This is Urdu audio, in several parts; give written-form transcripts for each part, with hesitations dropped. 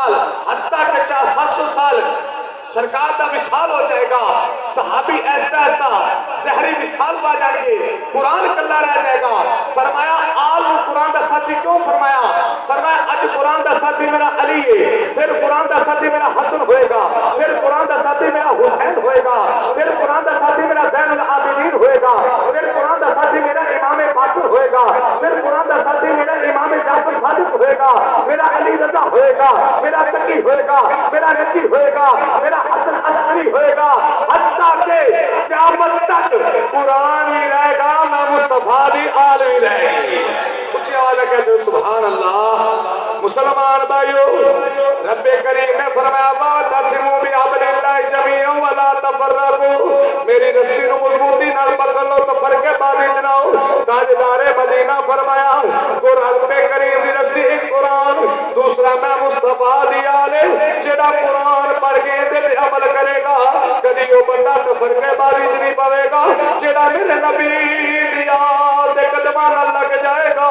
حتیٰ کہ 700 سال سرکار کا وصال ہو جائے گا، صحابی ایسا ایسا زہری وصال پا جائیں گے، قرآن کلا رہ جائے گا۔ فرمایا آل قرآن دا ساتھی کیوں فرمایا؟ فرمایا اج قرآن دا ساتھی میرا علی ہے، پھر قرآن دا ساتھی میرا حسن ہوئے گا، پھر قرآن دا ساتھی میرا حسین ہوئے گا، پھر قرآن دا ساتھی میرا زین العابدین ہوئے گا، پھر قرآن دا ساتھی میرا امام باقر ہوئے گا، پھر قرآن دا ساتھی میرا امام جعفر صادق ہوئے گا، میرا علی رضا ہوئے گا، میرا تقی ہوئے گا، میرا نقی ہوئے گا، میرا حسن عسکری ہوئے گا، حتیٰ کہ قیامت تک قرآن ہی رہے گا، میں مصطفیٰ دی آل ہی رہے گی۔ اچھی آواز ہے کہتے ہو سبحان اللہ۔ مسلمان بھائیو، رب کریم نے فرمایا وَاعْتَصِمُوا بِحَبْلِ اللَّهِ جَمِيعًا وَلَا تَفَرَّقُوا، میری رسی نو مضبوطی نال پکڑ لو تو فرقے بازی جناؤ۔ تاجدار مدینہ فرمایا رب کریم دی رسی ایک قرآن، دوسرا میں مصطفیٰ دی آل، جڑا قرآن پڑھ کے دے عمل کرے گا کدی وہ بندہ تو فرقے بازی نہیں پوے گا، جڑا میرے نبی دی آل دے قدماں نال لگ جائے گا،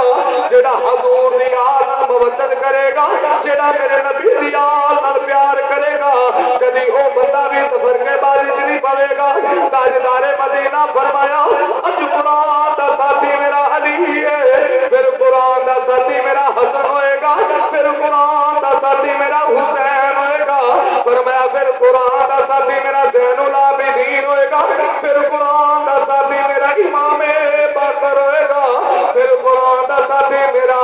جڑا حضور دی آل نال موجد کرے گا، جڑا میرے نبی دی آل نال پیار کرے گا کدی وہ بندہ بھی تو فرقے بازی نہیں پوے گا۔ تاجدار مدینہ فرمایا اج قرآن دا ساتھی میرا علی ہے، پھر قرآن دا ساتھی میرا حسن ہوئے گا، پھر قرآن دا ساتھی میرا حسین ہوئے گا، فرمایا پھر قرآن دا ساتھی میرا زین العابدین ہوئے گا، پھر قرآن دا ساتھی میرا امام باقر ہوئے گا، پھر قرآن دا ساتھی میرا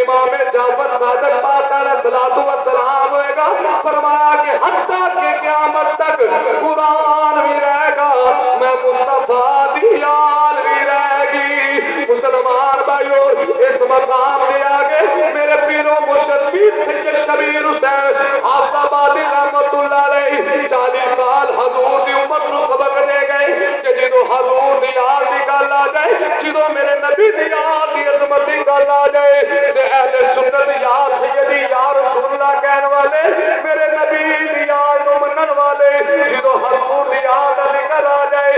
امام جعفر صادق پاک علیہ الصلوۃ والسلام ہوئے گا۔ فرمایا کہ حتیٰ کہ قیامت تک قرآن بھی رہے گا، میں مصطفیٰ دی آل بھی رہے گی۔ مسلمان بھائیو، اس مقام دے آگے میرے پیرو مرشد پیر سید شبیر حسین حافظ آبادی رحمت اللہ علیہ 40 سال حضور دی امت نو سبق دے گئے کہ جدو حضور دی آل دی گل آ جائے، جدو میرے نبی دی آل دی عظمت دی گل آ جائے، تے اہل سنت یا سیدی یا رسول اللہ کہنے والے، میرے نبی دی آل نو منن والے، جدو حضور دی آل دا ذکر آ جائے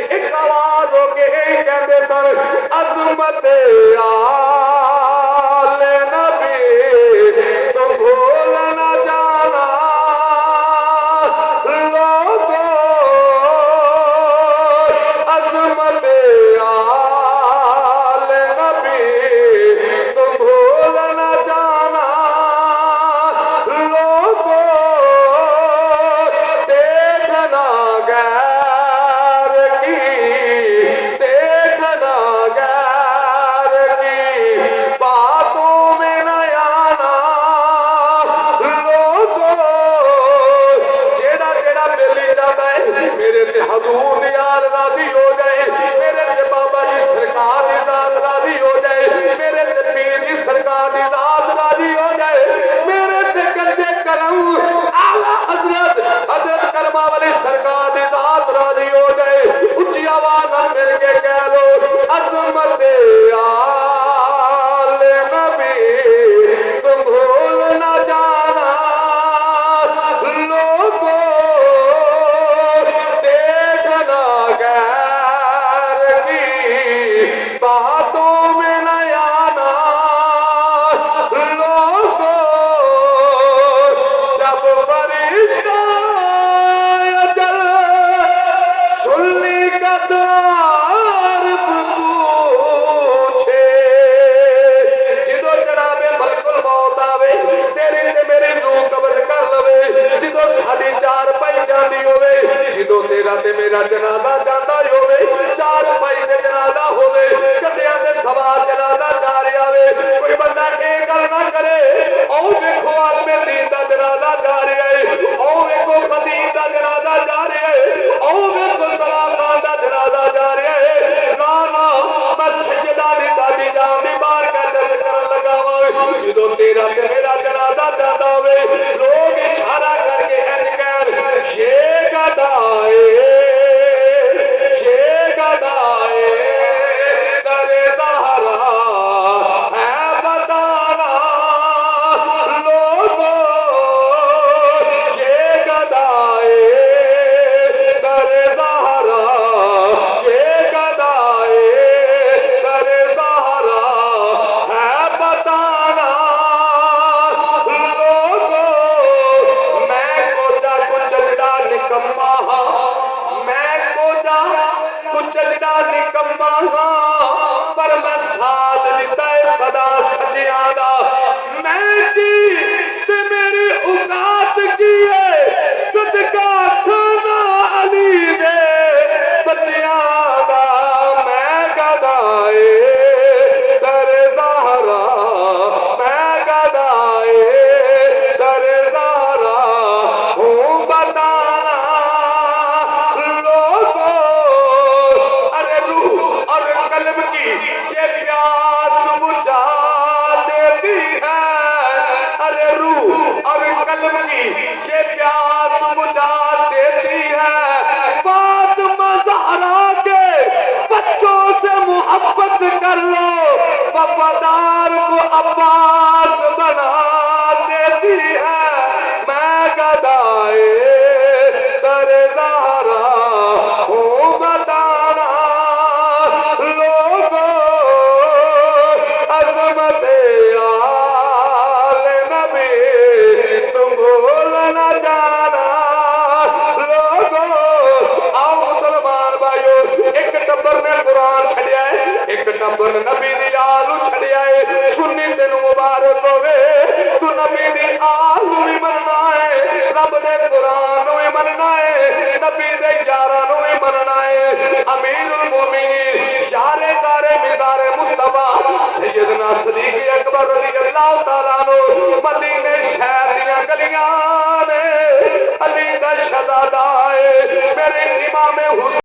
ایک آواز ہو کے یہی کہندے سن عظمت آل نبی تو بھول نہ جانا لوگو، عظمت آل نبی تو بھول نہ جانا لوگو، دیکھنا غیر کی، دیکھنا غیر کی باتوں میں نہ آنا لوگو، جیڑا جیڑا بیلی جاتا ہے میرے تے حضور دی آل راضی ہو جائے، میرے تے بابا جی سرکار دی ذات راضی ہو جائے، میرے تے پیر جی سرکار دی ذات راضی ہو جائے، میرے تے گنجے کرم اعلیٰ حضرت حضرت کلمہ والی سرکار دی ذات راضی ہو جائے، اچھی آواز نال مل کے کہہ لو عظمت آل نبی تم بھول نہ جانا لوگو، دیکھنا غیر کی باتوں میں نہ آنا لوگو، جب فرشتہ اجل سنی کا دار پوچھے، جدو جناب ملک الموت آوے تیری تے میری روح قبض کر لوے، جدو ساڈی چار پائی جاندی ہوے، جدو تیرا تے میرا جنازہ جاندا ہوے، چار پائی تے جنازہ ہوے، کدیاں دے سوار جنازہ جا رہا ہوے، کوئی بندہ اے گل نہ کرے او ویکھو عالم دین دا جنازہ جا رہا ہے، او ویکھو خطیب دا جنازہ جا رہا ہے، او ویکھو سلام خان دا جنازہ جا رہا ہے، نا نا میں سیدہ دی دادی جان دی بار کا چرچ کرن لگا وا، جدو تیرا تے میرا جنازہ جاندا ہوے لوگ اشارہ کر کے انج کہن یہ گدائے ماہا پر میں ساتھ دیتا ہے صدا سجیاں دا میں کی تے میری اوقات کی ہے صدقہ کھانا علی دے بچیاں دا میں گدائے در زہرا میں گدائے در زہرا ہوں بتانا لوگوں ارے روح اور قلب کی یہ پیاس بجھا دیتی ہے ارے روح اور قلب کی یہ پیاس بجھا دیتی ہے فاطمہ زہرا کے بچوں سے محبت کر لو وفادار کو عباس بنا دیتی ہے میں گدائے در زہرا ہوں بتانا لوگوں عظمت آل نبی تم بھول نہ جانا لوگوں آؤ مسلمان بھائیو ایک ٹبر نے قرآن چھڑیا ہے ایک ٹبر نبی دی آلو چھڑیا ہے سنی دن مبارک ہوئے تو نبی دی آلو بھی مننا ہے رب دے قرآن بھی مننا ہے نبی دے یارانو بھی مننا ہے امیر المومنین شار کار مدار مصطفیٰ سیدنا صدیق اکبر رضی اللہ تعالیٰ عنہ مدینے شہر دیاں گلیاں نے علی دا شہزادہ ہے میرے امام حسین